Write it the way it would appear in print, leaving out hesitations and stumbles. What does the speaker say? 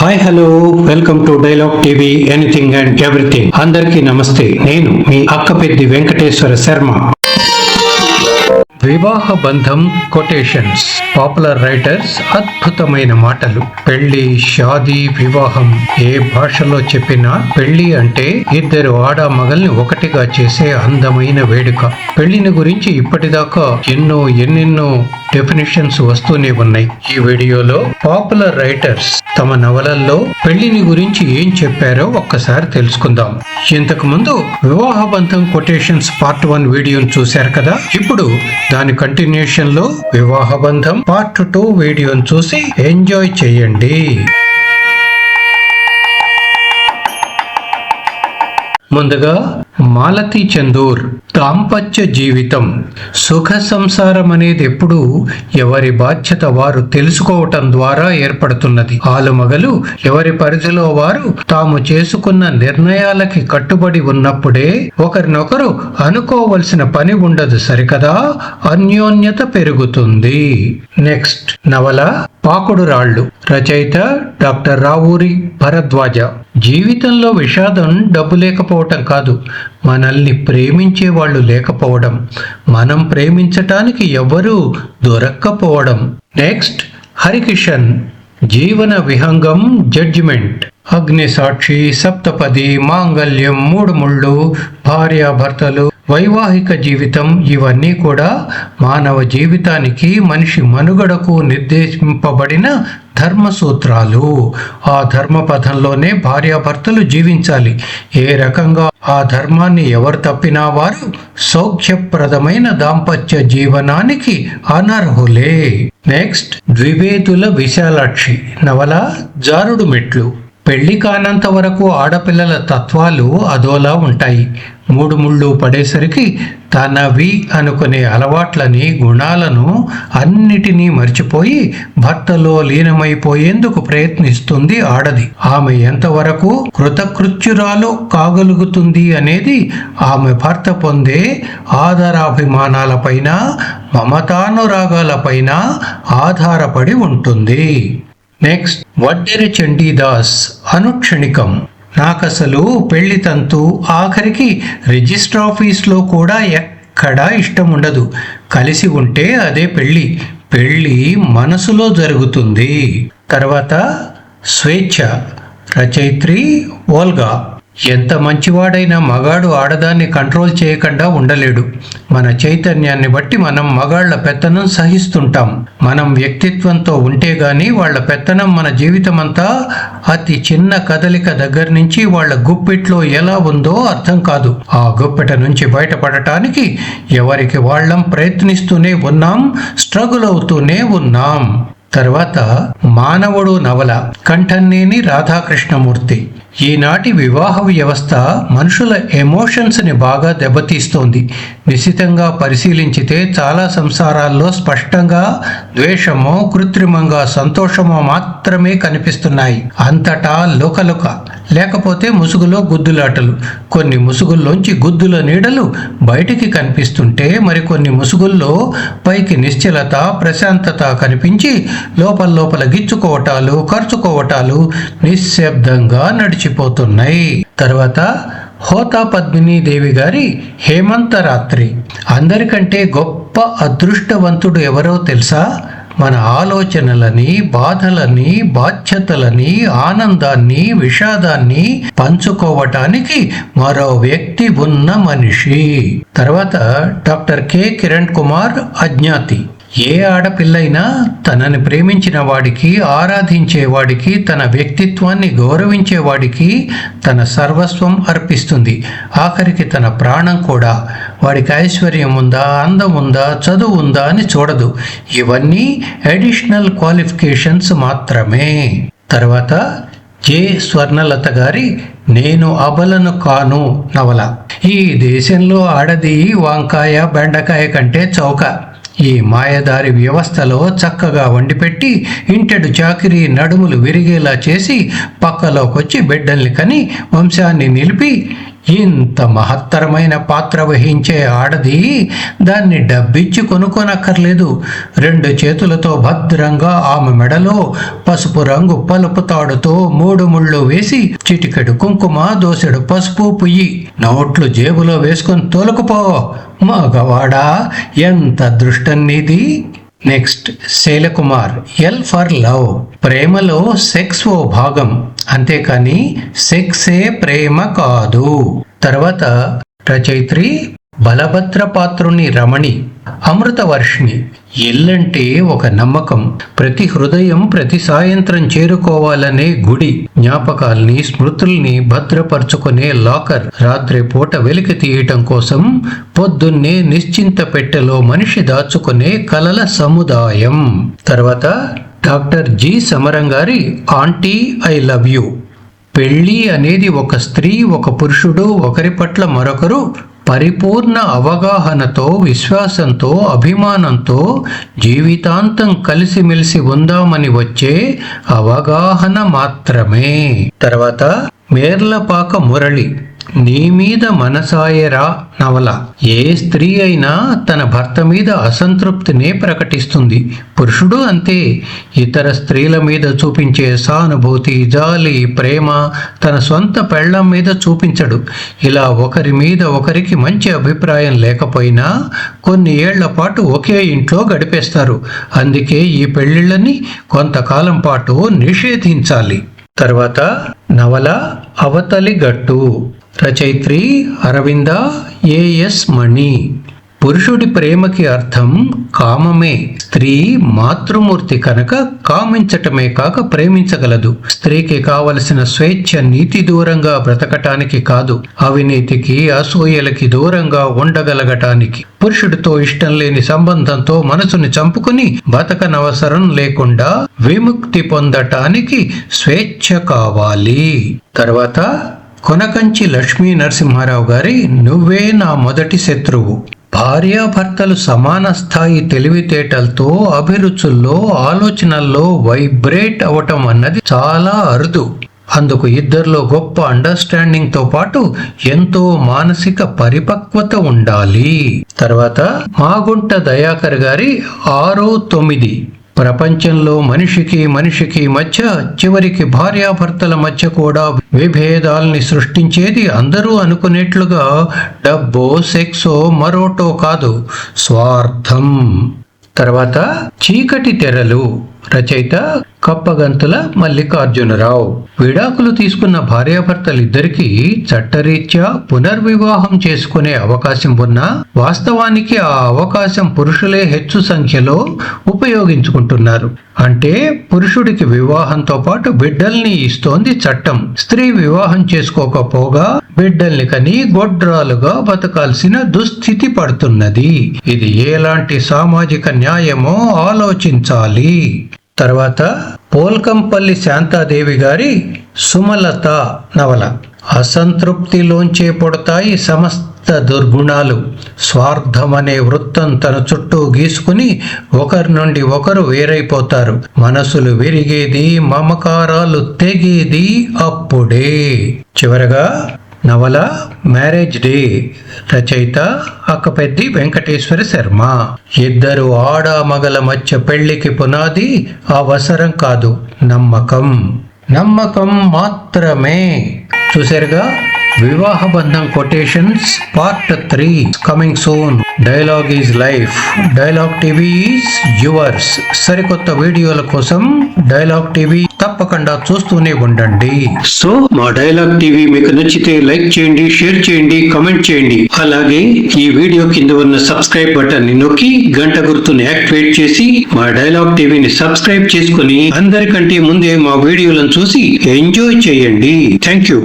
Hi hello welcome to dialogue TV anything and everything. అందరికీ నమస్తే. నేను మీ అక్కపెద్ది వెంకటేశ్వర శర్మ. వివాహ బంధం కొటేషన్స్. పాపులర్ రైటర్స్ అద్భుతమైన మాటలు. పెళ్లి, షాదీ, వివాహం ఏ భాషలో చెప్పినా పెళ్లి అంటే ఇద్దరు ఆడ మగల్ని ఒకటిగా చేసే అందమైన వేడుక. పెళ్లిని గురించి ఇప్పటిదాకా ఎన్నెన్నో డెఫినేషన్స్ వస్తూనే ఉన్నాయి. ఈ వీడియోలో పాపులర్ రైటర్స్ తమ నవలల్లో పెళ్లిని గురించి ఏం చెప్పారో ఒక్కసారి తెలుసుకుందాం. ఇంతకు ముందు వివాహ బంధం కొటేషన్స్ పార్ట్ 1 వీడియోను చూశారు కదా. ఇప్పుడు దాని కంటిన్యూషన్ లో వివాహ బంధం పార్ట్ 2 వీడియోను చూసి ఎంజాయ్ చేయండి. ముందుగా మాలతి చందూర్. దాంపత్య జీవితం, సుఖ సంసారం అనేది ఎప్పుడు ఎవరి బాధ్యత వారు తెలుసుకోవటం ద్వారా ఏర్పడుతున్నది. ఆలుమగలు ఎవరి పరిధిలో వారు తాము చేసుకున్న నిర్ణయాలకి కట్టుబడి ఉన్నప్పుడే ఒకరినొకరు అనుకోవలసిన పని ఉండదు సరికదా, అన్యోన్యత పెరుగుతుంది. నెక్స్ట్ నవల పాకుడు రాళ్ళు. రచయిత డాక్టర్ రావూరి భరద్వాజ. జీవితంలో విషాదం డబ్బు లేకపోవటం కాదు, మనల్ని ప్రేమించే వాళ్ళు లేకపోవడం, మనం ప్రేమించటానికి ఎవరూ దొరక్కపోవడం. నెక్స్ట్ హరికిషన్. జీవన విహంగం, జడ్జిమెంట్. అగ్ని సాక్షి, సప్తపది, మాంగళ్యం, మూడు ముళ్ళు, భార్యాభర్తలు, వైవాహిక జీవితం ఇవన్నీ కూడా మానవ జీవితానికి, మనిషి మనుగడకు నిర్దేశింపబడిన ధర్మ సూత్రాలు. ఆ ధర్మపథంలోనే భార్యాభర్తలు జీవించాలి. ఏ రకంగా ఆ ధర్మాన్ని ఎవరు తప్పినా వారు సౌఖ్యప్రదమైన దాంపత్య జీవనానికి అనర్హులే. నెక్స్ట్ ద్వివేదుల విశాలాక్షి. నవల జారుడు మెట్లు. పెళ్లి కానంత వరకు ఆడపిల్లల తత్వాలు అదోలా ఉంటాయి. మూడు ముళ్ళు పడేసరికి తనవి అనుకునే అలవాట్లని, గుణాలను అన్నిటినీ మర్చిపోయి భర్తలో లీనమైపోయేందుకు ప్రయత్నిస్తుంది ఆడది. ఆమె ఎంతవరకు కృతకృత్యురాలు కాగలుగుతుంది అనేది ఆమె భర్త పొందే ఆదరాభిమానాలపైన, మమతానురాగాలపైన ఆధారపడి ఉంటుంది. నెక్స్ట్ వడ్డెర చండీదాస్. అనుక్షణికం. నాకసలు పెళ్లి తంతు, ఆఖరికి రిజిస్టర్ ఆఫీస్లో కూడా ఎక్కడా ఇష్టం ఉండదు. కలిసి ఉంటే అదే పెళ్లి. పెళ్లి మనసులో జరుగుతుంది. తర్వాత స్వేచ్ఛ. రచయిత్రి ఓల్గా. ఎంత మంచివాడైనా మగాడు ఆడదాన్ని కంట్రోల్ చేయకుండా ఉండలేడు. మన చైతన్యాన్ని బట్టి మనం మగాళ్ల పెత్తనం సహిస్తుంటాం. మనం వ్యక్తిత్వంతో ఉంటే గాని వాళ్ల పెత్తనం మన జీవితమంతా అతి చిన్న కదలిక దగ్గర నుంచి వాళ్ల గుప్పిట్లో ఎలా ఉందో అర్థం కాదు. ఆ గుప్పెట నుంచి బయటపడటానికి ఎవరికి వాళ్ళం ప్రయత్నిస్తూనే ఉన్నాం, స్ట్రగుల్ అవుతూనే ఉన్నాం. తర్వాత మానవుడు నవల. కంఠన్నేని రాధాకృష్ణమూర్తి. ఈనాటి వివాహ వ్యవస్థ మనుషుల ఎమోషన్స్ ని బాగా దెబ్బతీస్తోంది. నిశితంగా పరిశీలించితే చాలా సంసారాల్లో స్పష్టంగా ద్వేషమో, కృత్రిమంగా సంతోషమో మాత్రమే కనిపిస్తున్నాయి. అంతటా లుకలుక, లేకపోతే ముసుగులో గుద్దులాటలు. కొన్ని ముసుగుల్లోంచి గుద్దుల నీడలు బయటికి కనిపిస్తుంటే మరికొన్ని ముసుగుల్లో పైకి నిశ్చలత, ప్రశాంతత కనిపించి లోపల గిచ్చుకోవటాలు, ఖర్చుకోవటాలు నిశ్శబ్దంగా నడిచిపోతున్నాయి. తర్వాత హోతా పద్మినీదేవి గారి హేమంత రాత్రి. అందరికంటే గొప్ప అదృష్టవంతుడు ఎవరో తెలుసా? మన ఆలోచనలని, బాధలని, బాధ్యతలని, ఆనందాన్ని, విషాదాన్ని పంచుకోవటానికి మరో వ్యక్తి ఉన్న మనిషి. తర్వాత డాక్టర్ కె కిరణ్ కుమార్. అజ్ఞాతి. ఏ ఆడపిల్లైనా తనని ప్రేమించిన వాడికి, ఆరాధించేవాడికి, తన వ్యక్తిత్వాన్ని గౌరవించేవాడికి తన సర్వస్వం అర్పిస్తుంది. ఆఖరికి తన ప్రాణం కూడా. వాడికి ఐశ్వర్యం ఉందా, అందం ఉందా, చదువు ఉందా అని చూడదు. ఇవన్నీ అడిషనల్ క్వాలిఫికేషన్స్ మాత్రమే. తర్వాత జె స్వర్ణలత గారి నేను అబలను కాను నవల. ఈ దేశంలో ఆడది వంకాయ, బెండకాయ కంటే చౌక. ఈ మాయదారి వ్యవస్థలో చక్కగా వండిపెట్టి ఇంటెడు చాకిరీ నడుములు విరిగేలా చేసి పక్కలోకొచ్చి బిడ్డల్ని కని వంశాన్ని నిలిపి ఇంత మహత్తరమైన పాత్ర వహించే ఆడది దాన్ని డబ్బిచ్చి కొనుక్కోనక్కర్లేదు. 2 చేతులతో భద్రంగా ఆమె మెడలో పసుపు రంగు పలుపు తాడుతో 3 ముళ్ళు వేసి చిటికెడు కుంకుమ, దోసెడు పసుపు పుయ్యి నోట్లు జేబులో వేసుకొని తోలుకుపో. మగవాడా, ఎంత దృష్టం నీది. Next Shailakumar. L for love. ప్రేమలో సెక్స్ ఓ భాగం, అంతేకాని సెక్సే ప్రేమ కాదు. తర్వాత రచయిత్రి బలభద్రపాత్రుని రమణి. అమృతవర్షిణి. ఇల్లంటే ఒక నమ్మకం, ప్రతి హృదయం ప్రతి సాయంత్రం చేరుకోవాలనే గుడి, జ్ఞాపకాల్ని స్మృతుల్ని భద్రపరుచుకునే లాకర్, రాత్రి పూట వెలికి తీయటం కోసం పొద్దున్నే నిశ్చింత పెట్టెలో మనిషి దాచుకునే కలల సముదాయం. తర్వాత డాక్టర్ జి సమరం గారి ఆంటీ ఐ లవ్ యూ. పెళ్ళి అనేది ఒక స్త్రీ, ఒక పురుషుడు, ఒకరి పట్ల మరొకరు పరిపూర్ణ అవగాహనతో, విశ్వాసంతో, అభిమానంతో జీవితాంతం కలిసిమెలిసి ఉందామని వచ్చే అవగాహన మాత్రమే. తర్వాత మేర్లపాక మురళి. నీ మీద మనసాయరా నవల. ఏ స్త్రీ అయినా తన భర్త మీద అసంతృప్తినే ప్రకటిస్తుంది, పురుషుడు అంతే. ఇతర స్త్రీల మీద చూపించే సానుభూతి, జాలి, ప్రేమ తన సొంత పెళ్ళం మీద చూపించడు. ఇలా ఒకరి మీద ఒకరికి మంచి అభిప్రాయం లేకపోయినా కొన్ని ఏళ్ల పాటు ఒకే ఇంట్లో గడిపేస్తారు. అందుకే ఈ పెళ్లిళ్ళని కొంతకాలం పాటు నిషేధించాలి. తర్వాత నవల అవతలి గట్టు. రచయిత్రి అరవింద ఏఎస్ మణి. పురుషుడి ప్రేమకి అర్థం కామమే. స్త్రీ మాతృమూర్తి కనుక కామించటమే కాక ప్రేమించగలదు. స్త్రీకి కావలసిన స్వేచ్ఛ నీతి దూరంగా బ్రతకటానికి కాదు, అవినీతికి, అసూయలకి దూరంగా ఉండగలగటానికి. పురుషుడితో ఇష్టం లేని సంబంధంతో మనసుని చంపుకుని బతకనవసరం లేకుండా విముక్తి పొందటానికి స్వేచ్ఛ కావాలి. తర్వాత కొనకంచి లక్ష్మీ నరసింహారావు గారి నువ్వే నా మొదటి శత్రువు. భార్యాభర్తలు సమాన స్థాయి తెలివితేటలతో, అభిరుచుల్లో, ఆలోచనల్లో వైబ్రేట్ అవటం అన్నది చాలా అరుదు. అందుకు ఇద్దరిలో గొప్ప అండర్స్టాండింగ్ తో పాటు ఎంతో మానసిక పరిపక్వత ఉండాలి. తర్వాత మాగుంట దయాకర్ గారి 6-9. ప్రపంచంలో మనిషికి మధ్య, చివరికి భార్యాభర్తల మధ్య కూడా విభేదాల్ని సృష్టించేది అందరూ అనుకునేట్లుగా డబ్బో, సెక్సో, మరోటో కాదు, స్వార్థం. తర్వాత చీకటి తెరలు. రచయిత కప్పగంతుల మల్లికార్జునరావు. విడాకులు తీసుకున్న భార్యాభర్తలిద్దరికీ చట్టరీత్యా పునర్వివాహం చేసుకునే అవకాశం ఉన్నా వాస్తవానికి ఆ అవకాశం పురుషులే హెచ్చు సంఖ్యలో ఉపయోగించుకుంటున్నారు. అంటే పురుషుడికి వివాహంతో పాటు బిడ్డల్ని ఇస్తోంది చట్టం. స్త్రీ వివాహం చేసుకోకపోగా బిడ్డల్ని కని గొడ్రాలుగా బతకాల్సిన దుస్థితి పడుతున్నది. ఇది ఎలాంటి సామాజిక న్యాయమో ఆలోచించాలి. తర్వాత పోల్కంపల్లి శాంతాదేవి గారి సుమలత నవల. అసంతృప్తిలోంచే పుడతాయి సమస్త దుర్గుణాలు. స్వార్థమనే వృత్తం తన చుట్టూ గీసుకుని ఒకరి నుండి ఒకరు వేరైపోతారు. మనసులు విరిగేది, మమకారాలు తెగేది అప్పుడే. చివరగా నవల మ్యారేజ్ డే. రచయిత అక్కపెద్ది వెంకటేశ్వర శర్మ. ఇద్దరు ఆడ మగల మధ్య పెళ్లికి పునాది అవసరం కాదు, నమ్మకం మాత్రమే. చూసారుగా, వివాహ బంధం quotations part 3 coming soon. Dialogue is life, dialogue TV is yours. సరికొత్త వీడియోల కోసం డైలాగ్ టీవీ తప్పకుండా చూస్తూనే ఉండండి. సో మా డైలాగ్ టీవీ మీకు నచ్చితే లైక్ చేయండి, షేర్ చేయండి, కామెంట్ చేయండి. అలాగే ఈ వీడియో కింద ఉన్న సబ్స్క్రైబ్ బటన్ ని నొక్కి గంట గుర్తుని యాక్టివేట్ చేసి మా డైలాగ్ టీవీని సబ్స్క్రైబ్ చేసుకుని అందరికంటే ముందే మా వీడియోలను చూసి ఎంజాయ్ చేయండి. Thank you.